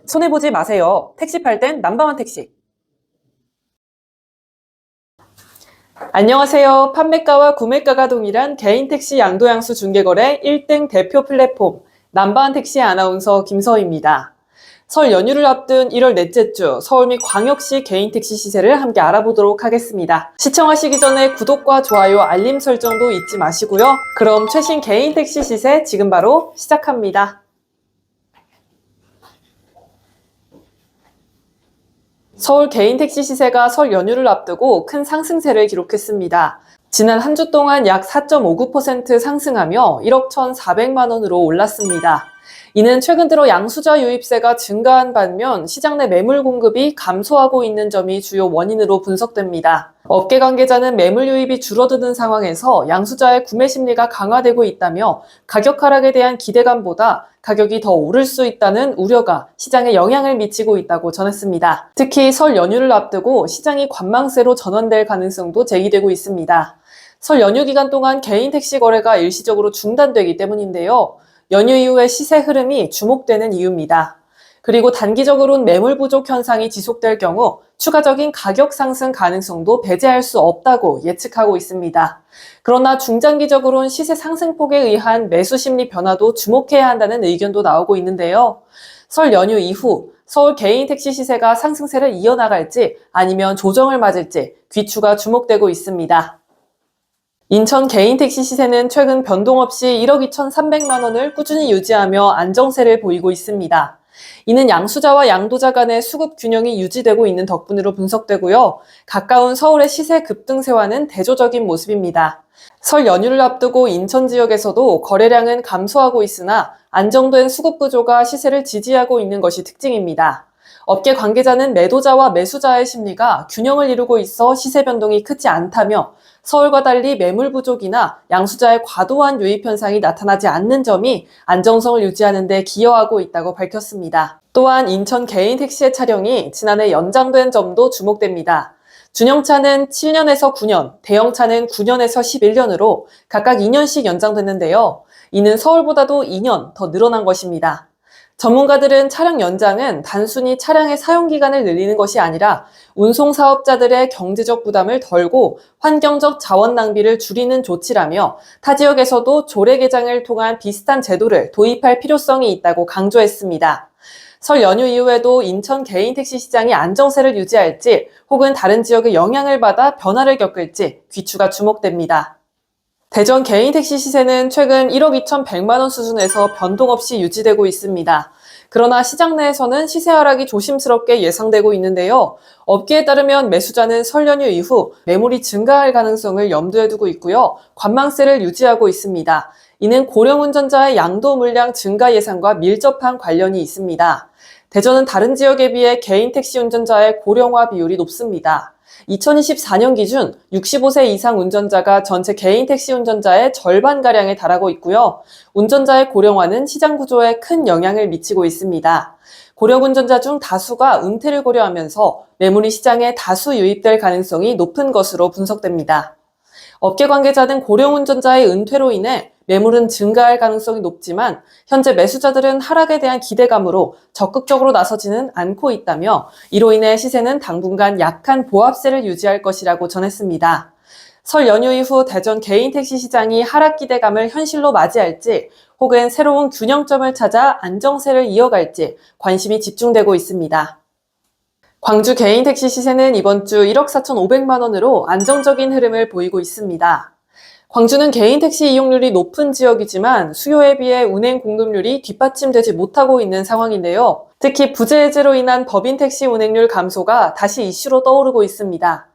손해보지 마세요. 택시 팔 땐 넘버원 택시. 안녕하세요. 판매가와 구매가가 동일한 개인택시 양도양수 중개거래 1등 대표 플랫폼 넘버원 택시 아나운서 김서희입니다. 설 연휴를 앞둔 1월 넷째 주 서울 및 광역시 개인택시 시세를 함께 알아보도록 하겠습니다. 시청하시기 전에 구독과 좋아요, 알림 설정도 잊지 마시고요. 그럼 최신 개인택시 시세 지금 바로 시작합니다. 서울 개인택시 시세가 설 연휴를 앞두고 큰 상승세를 기록했습니다. 지난 한 주 동안 약 4.59% 상승하며 1억 1,400만 원으로 올랐습니다. 이는 최근 들어 양수자 유입세가 증가한 반면 시장 내 매물 공급이 감소하고 있는 점이 주요 원인으로 분석됩니다. 업계 관계자는 매물 유입이 줄어드는 상황에서 양수자의 구매 심리가 강화되고 있다며 가격 하락에 대한 기대감보다 가격이 더 오를 수 있다는 우려가 시장에 영향을 미치고 있다고 전했습니다. 특히 설 연휴를 앞두고 시장이 관망세로 전환될 가능성도 제기되고 있습니다. 설 연휴 기간 동안 개인 택시 거래가 일시적으로 중단되기 때문인데요. 연휴 이후의 시세 흐름이 주목되는 이유입니다. 그리고 단기적으로는 매물 부족 현상이 지속될 경우 추가적인 가격 상승 가능성도 배제할 수 없다고 예측하고 있습니다. 그러나 중장기적으로는 시세 상승폭에 의한 매수 심리 변화도 주목해야 한다는 의견도 나오고 있는데요. 설 연휴 이후 서울 개인 택시 시세가 상승세를 이어나갈지 아니면 조정을 맞을지 귀추가 주목되고 있습니다. 인천 개인 택시 시세는 최근 변동 없이 1억 2,300만 원을 꾸준히 유지하며 안정세를 보이고 있습니다. 이는 양수자와 양도자 간의 수급 균형이 유지되고 있는 덕분으로 분석되고요. 가까운 서울의 시세 급등세와는 대조적인 모습입니다. 설 연휴를 앞두고 인천 지역에서도 거래량은 감소하고 있으나 안정된 수급 구조가 시세를 지지하고 있는 것이 특징입니다. 업계 관계자는 매도자와 매수자의 심리가 균형을 이루고 있어 시세 변동이 크지 않다며 서울과 달리 매물 부족이나 양수자의 과도한 유입 현상이 나타나지 않는 점이 안정성을 유지하는 데 기여하고 있다고 밝혔습니다. 또한 인천 개인 택시의 차량이 지난해 연장된 점도 주목됩니다. 중형차는 7년에서 9년, 대형차는 9년에서 11년으로 각각 2년씩 연장됐는데요. 이는 서울보다도 2년 더 늘어난 것입니다. 전문가들은 차량 연장은 단순히 차량의 사용기간을 늘리는 것이 아니라 운송사업자들의 경제적 부담을 덜고 환경적 자원 낭비를 줄이는 조치라며 타 지역에서도 조례 개정을 통한 비슷한 제도를 도입할 필요성이 있다고 강조했습니다. 설 연휴 이후에도 인천 개인 택시 시장이 안정세를 유지할지 혹은 다른 지역의 영향을 받아 변화를 겪을지 귀추가 주목됩니다. 대전 개인 택시 시세는 최근 1억 2,100만 원 수준에서 변동 없이 유지되고 있습니다. 그러나 시장 내에서는 시세 하락이 조심스럽게 예상되고 있는데요. 업계에 따르면 매수자는 설 연휴 이후 매물이 증가할 가능성을 염두에 두고 있고요. 관망세를 유지하고 있습니다. 이는 고령 운전자의 양도 물량 증가 예상과 밀접한 관련이 있습니다. 대전은 다른 지역에 비해 개인 택시 운전자의 고령화 비율이 높습니다. 2024년 기준 65세 이상 운전자가 전체 개인 택시 운전자의 절반가량에 달하고 있고요. 운전자의 고령화는 시장 구조에 큰 영향을 미치고 있습니다. 고령 운전자 중 다수가 은퇴를 고려하면서 매물이 시장에 다수 유입될 가능성이 높은 것으로 분석됩니다. 업계 관계자는 고령 운전자의 은퇴로 인해 매물은 증가할 가능성이 높지만 현재 매수자들은 하락에 대한 기대감으로 적극적으로 나서지는 않고 있다며 이로 인해 시세는 당분간 약한 보합세를 유지할 것이라고 전했습니다. 설 연휴 이후 대전 개인 택시 시장이 하락 기대감을 현실로 맞이할지 혹은 새로운 균형점을 찾아 안정세를 이어갈지 관심이 집중되고 있습니다. 광주 개인 택시 시세는 이번 주 1억 4,500만 원으로 안정적인 흐름을 보이고 있습니다. 광주는 개인 택시 이용률이 높은 지역이지만 수요에 비해 운행 공급률이 뒷받침되지 못하고 있는 상황인데요. 특히 부재 해제로 인한 법인 택시 운행률 감소가 다시 이슈로 떠오르고 있습니다.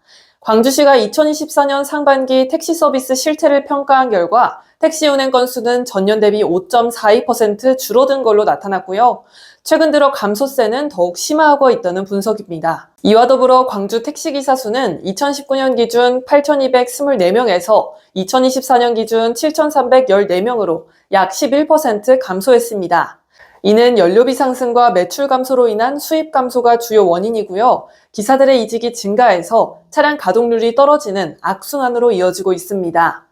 광주시가 2024년 상반기 택시 서비스 실태를 평가한 결과 택시 운행 건수는 전년 대비 5.42% 줄어든 걸로 나타났고요. 최근 들어 감소세는 더욱 심화하고 있다는 분석입니다. 이와 더불어 광주 택시기사 수는 2019년 기준 8,224명에서 2024년 기준 7,314명으로 약 11% 감소했습니다. 이는 연료비 상승과 매출 감소로 인한 수입 감소가 주요 원인이고요. 기사들의 이직이 증가해서 차량 가동률이 떨어지는 악순환으로 이어지고 있습니다.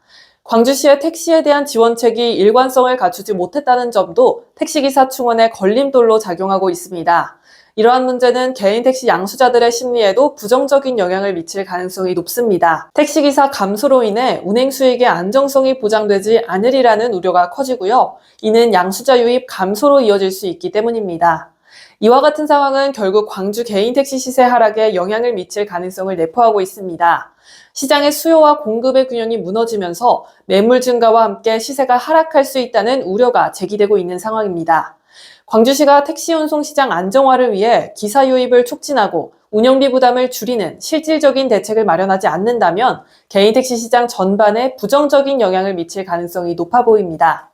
광주시의 택시에 대한 지원책이 일관성을 갖추지 못했다는 점도 택시기사 충원의 걸림돌로 작용하고 있습니다. 이러한 문제는 개인 택시 양수자들의 심리에도 부정적인 영향을 미칠 가능성이 높습니다. 택시기사 감소로 인해 운행 수익의 안정성이 보장되지 않으리라는 우려가 커지고요. 이는 양수자 유입 감소로 이어질 수 있기 때문입니다. 이와 같은 상황은 결국 광주 개인 택시 시세 하락에 영향을 미칠 가능성을 내포하고 있습니다. 시장의 수요와 공급의 균형이 무너지면서 매물 증가와 함께 시세가 하락할 수 있다는 우려가 제기되고 있는 상황입니다. 광주시가 택시 운송 시장 안정화를 위해 기사 유입을 촉진하고 운영비 부담을 줄이는 실질적인 대책을 마련하지 않는다면 개인 택시 시장 전반에 부정적인 영향을 미칠 가능성이 높아 보입니다.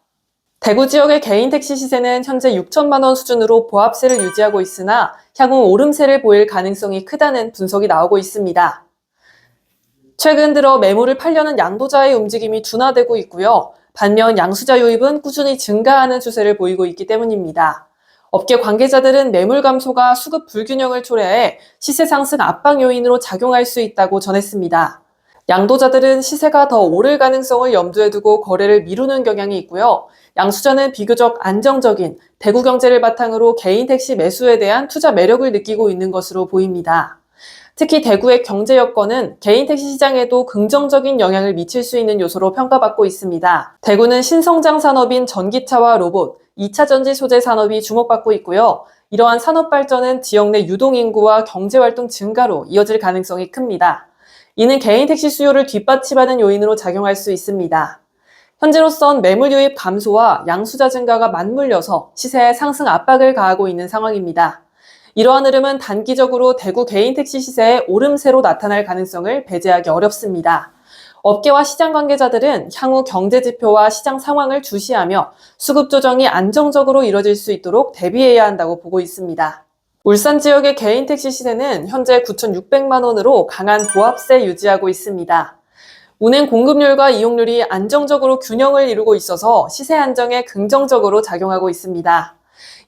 대구 지역의 개인 택시 시세는 현재 6천만 원 수준으로 보합세를 유지하고 있으나 향후 오름세를 보일 가능성이 크다는 분석이 나오고 있습니다. 최근 들어 매물을 팔려는 양도자의 움직임이 둔화되고 있고요. 반면 양수자 유입은 꾸준히 증가하는 추세를 보이고 있기 때문입니다. 업계 관계자들은 매물 감소가 수급 불균형을 초래해 시세 상승 압박 요인으로 작용할 수 있다고 전했습니다. 양도자들은 시세가 더 오를 가능성을 염두에 두고 거래를 미루는 경향이 있고요. 양수자는 비교적 안정적인 대구 경제를 바탕으로 개인 택시 매수에 대한 투자 매력을 느끼고 있는 것으로 보입니다. 특히 대구의 경제 여건은 개인 택시 시장에도 긍정적인 영향을 미칠 수 있는 요소로 평가받고 있습니다. 대구는 신성장 산업인 전기차와 로봇, 2차 전지 소재 산업이 주목받고 있고요. 이러한 산업 발전은 지역 내 유동인구와 경제활동 증가로 이어질 가능성이 큽니다. 이는 개인 택시 수요를 뒷받침하는 요인으로 작용할 수 있습니다. 현재로선 매물 유입 감소와 양수자 증가가 맞물려서 시세에 상승 압박을 가하고 있는 상황입니다. 이러한 흐름은 단기적으로 대구 개인 택시 시세의 오름세로 나타날 가능성을 배제하기 어렵습니다. 업계와 시장 관계자들은 향후 경제 지표와 시장 상황을 주시하며 수급 조정이 안정적으로 이뤄질 수 있도록 대비해야 한다고 보고 있습니다. 울산 지역의 개인 택시 시세는 현재 9,600만 원으로 강한 보합세 유지하고 있습니다. 운행 공급률과 이용률이 안정적으로 균형을 이루고 있어서 시세 안정에 긍정적으로 작용하고 있습니다.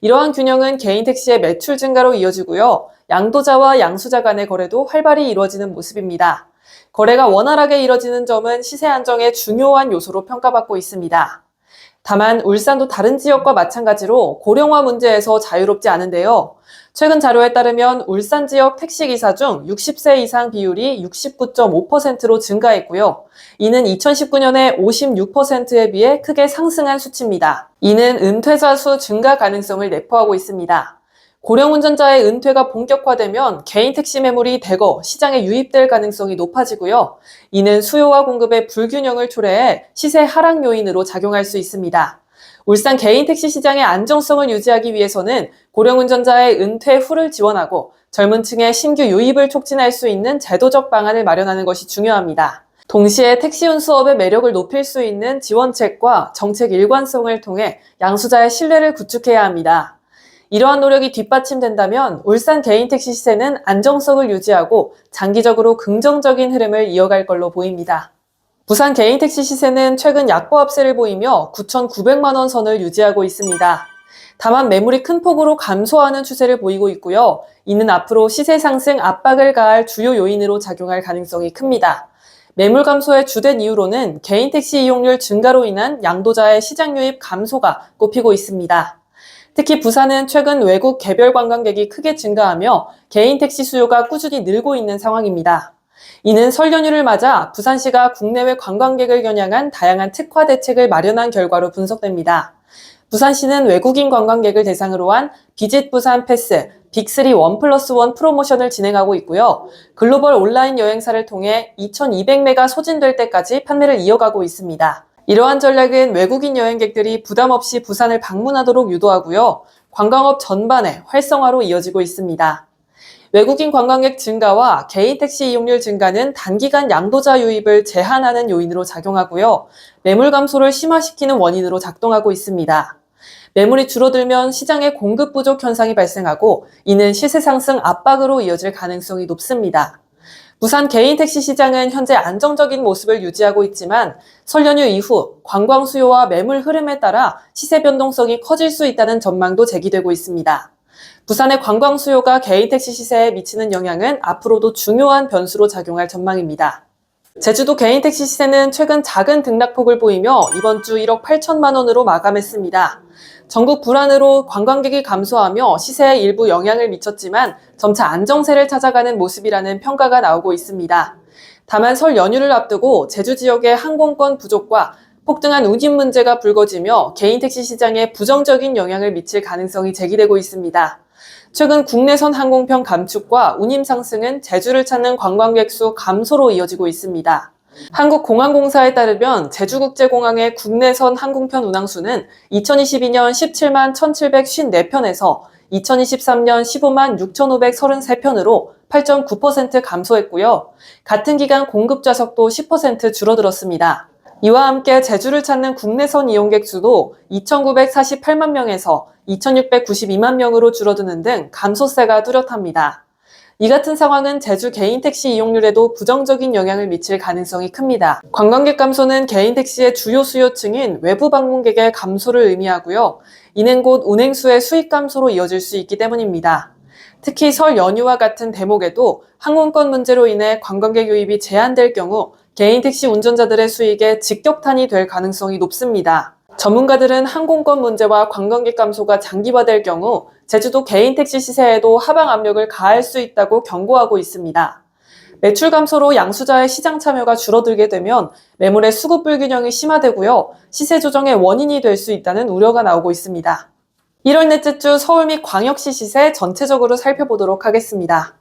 이러한 균형은 개인 택시의 매출 증가로 이어지고요. 양도자와 양수자 간의 거래도 활발히 이루어지는 모습입니다. 거래가 원활하게 이뤄지는 점은 시세 안정의 중요한 요소로 평가받고 있습니다. 다만 울산도 다른 지역과 마찬가지로 고령화 문제에서 자유롭지 않은데요. 최근 자료에 따르면 울산 지역 택시기사 중 60세 이상 비율이 69.5%로 증가했고요. 이는 2019년의 56%에 비해 크게 상승한 수치입니다. 이는 은퇴자 수 증가 가능성을 내포하고 있습니다. 고령 운전자의 은퇴가 본격화되면 개인 택시 매물이 대거 시장에 유입될 가능성이 높아지고요. 이는 수요와 공급의 불균형을 초래해 시세 하락 요인으로 작용할 수 있습니다. 울산 개인 택시 시장의 안정성을 유지하기 위해서는 고령 운전자의 은퇴 후를 지원하고 젊은 층의 신규 유입을 촉진할 수 있는 제도적 방안을 마련하는 것이 중요합니다. 동시에 택시 운수업의 매력을 높일 수 있는 지원책과 정책 일관성을 통해 양수자의 신뢰를 구축해야 합니다. 이러한 노력이 뒷받침된다면 울산 개인 택시 시세는 안정성을 유지하고 장기적으로 긍정적인 흐름을 이어갈 걸로 보입니다. 부산 개인 택시 시세는 최근 약보합세를 보이며 9,900만 원 선을 유지하고 있습니다. 다만 매물이 큰 폭으로 감소하는 추세를 보이고 있고요. 이는 앞으로 시세 상승 압박을 가할 주요 요인으로 작용할 가능성이 큽니다. 매물 감소의 주된 이유로는 개인 택시 이용률 증가로 인한 양도자의 시장 유입 감소가 꼽히고 있습니다. 특히 부산은 최근 외국 개별 관광객이 크게 증가하며 개인 택시 수요가 꾸준히 늘고 있는 상황입니다. 이는 설 연휴를 맞아 부산시가 국내외 관광객을 겨냥한 다양한 특화 대책을 마련한 결과로 분석됩니다. 부산시는 외국인 관광객을 대상으로 한 비짓 부산 패스, 빅3 1+1 프로모션을 진행하고 있고요. 글로벌 온라인 여행사를 통해 2,200매가 소진될 때까지 판매를 이어가고 있습니다. 이러한 전략은 외국인 여행객들이 부담 없이 부산을 방문하도록 유도하고요. 관광업 전반의 활성화로 이어지고 있습니다. 외국인 관광객 증가와 개인 택시 이용률 증가는 단기간 양도자 유입을 제한하는 요인으로 작용하고요. 매물 감소를 심화시키는 원인으로 작동하고 있습니다. 매물이 줄어들면 시장의 공급 부족 현상이 발생하고 이는 시세 상승 압박으로 이어질 가능성이 높습니다. 부산 개인 택시 시장은 현재 안정적인 모습을 유지하고 있지만 설 연휴 이후 관광 수요와 매물 흐름에 따라 시세 변동성이 커질 수 있다는 전망도 제기되고 있습니다. 부산의 관광 수요가 개인 택시 시세에 미치는 영향은 앞으로도 중요한 변수로 작용할 전망입니다. 제주도 개인 택시 시세는 최근 작은 등락폭을 보이며 이번 주 1억 8천만 원으로 마감했습니다. 전국 불안으로 관광객이 감소하며 시세에 일부 영향을 미쳤지만 점차 안정세를 찾아가는 모습이라는 평가가 나오고 있습니다. 다만 설 연휴를 앞두고 제주 지역의 항공권 부족과 폭등한 운임 문제가 불거지며 개인 택시 시장에 부정적인 영향을 미칠 가능성이 제기되고 있습니다. 최근 국내선 항공편 감축과 운임 상승은 제주를 찾는 관광객 수 감소로 이어지고 있습니다. 한국공항공사에 따르면 제주국제공항의 국내선 항공편 운항수는 2022년 17만 1,754편에서 2023년 15만 6,533편으로 8.9% 감소했고요. 같은 기간 공급 좌석도 10% 줄어들었습니다. 이와 함께 제주를 찾는 국내선 이용객 수도 2,948만 명에서 2,692만 명으로 줄어드는 등 감소세가 뚜렷합니다. 이 같은 상황은 제주 개인 택시 이용률에도 부정적인 영향을 미칠 가능성이 큽니다. 관광객 감소는 개인 택시의 주요 수요층인 외부 방문객의 감소를 의미하고요. 이는 곧 운행수의 수익 감소로 이어질 수 있기 때문입니다. 특히 설 연휴와 같은 대목에도 항공권 문제로 인해 관광객 유입이 제한될 경우 개인 택시 운전자들의 수익에 직격탄이 될 가능성이 높습니다. 전문가들은 항공권 문제와 관광객 감소가 장기화될 경우 제주도 개인 택시 시세에도 하방 압력을 가할 수 있다고 경고하고 있습니다. 매출 감소로 양수자의 시장 참여가 줄어들게 되면 매물의 수급 불균형이 심화되고요. 시세 조정의 원인이 될 수 있다는 우려가 나오고 있습니다. 1월 넷째 주 서울 및 광역시 시세 전체적으로 살펴보도록 하겠습니다.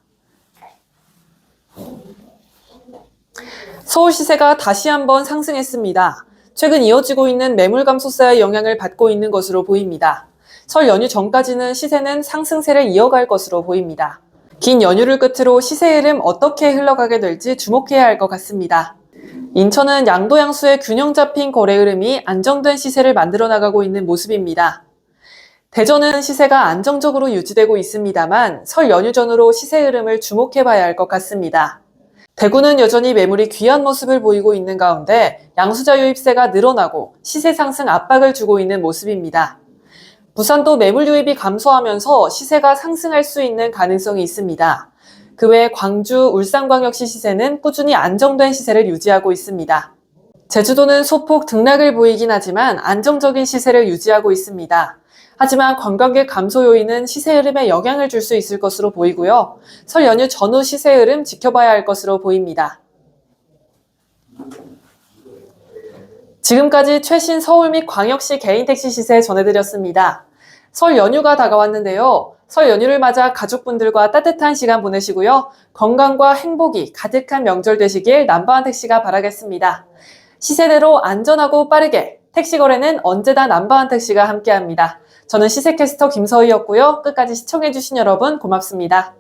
서울 시세가 다시 한번 상승했습니다. 최근 이어지고 있는 매물 감소세의 영향을 받고 있는 것으로 보입니다. 설 연휴 전까지는 시세는 상승세를 이어갈 것으로 보입니다. 긴 연휴를 끝으로 시세 흐름 어떻게 흘러가게 될지 주목해야 할 것 같습니다. 인천은 양도 양수의 균형 잡힌 거래 흐름이 안정된 시세를 만들어 나가고 있는 모습입니다. 대전은 시세가 안정적으로 유지되고 있습니다만 설 연휴 전후로 시세 흐름을 주목해 봐야 할 것 같습니다. 대구는 여전히 매물이 귀한 모습을 보이고 있는 가운데 양수자 유입세가 늘어나고 시세 상승 압박을 주고 있는 모습입니다. 부산도 매물 유입이 감소하면서 시세가 상승할 수 있는 가능성이 있습니다. 그 외 광주, 울산광역시 시세는 꾸준히 안정된 시세를 유지하고 있습니다. 제주도는 소폭 등락을 보이긴 하지만 안정적인 시세를 유지하고 있습니다. 하지만 관광객 감소 요인은 시세 흐름에 영향을 줄 수 있을 것으로 보이고요. 설 연휴 전후 시세 흐름 지켜봐야 할 것으로 보입니다. 지금까지 최신 서울 및 광역시 개인 택시 시세 전해드렸습니다. 설 연휴가 다가왔는데요. 설 연휴를 맞아 가족분들과 따뜻한 시간 보내시고요. 건강과 행복이 가득한 명절 되시길 남바한 택시가 바라겠습니다. 시세대로 안전하고 빠르게 택시 거래는 언제나 남바한 택시가 함께합니다. 저는 시세캐스터 김서희였고요. 끝까지 시청해주신 여러분 고맙습니다.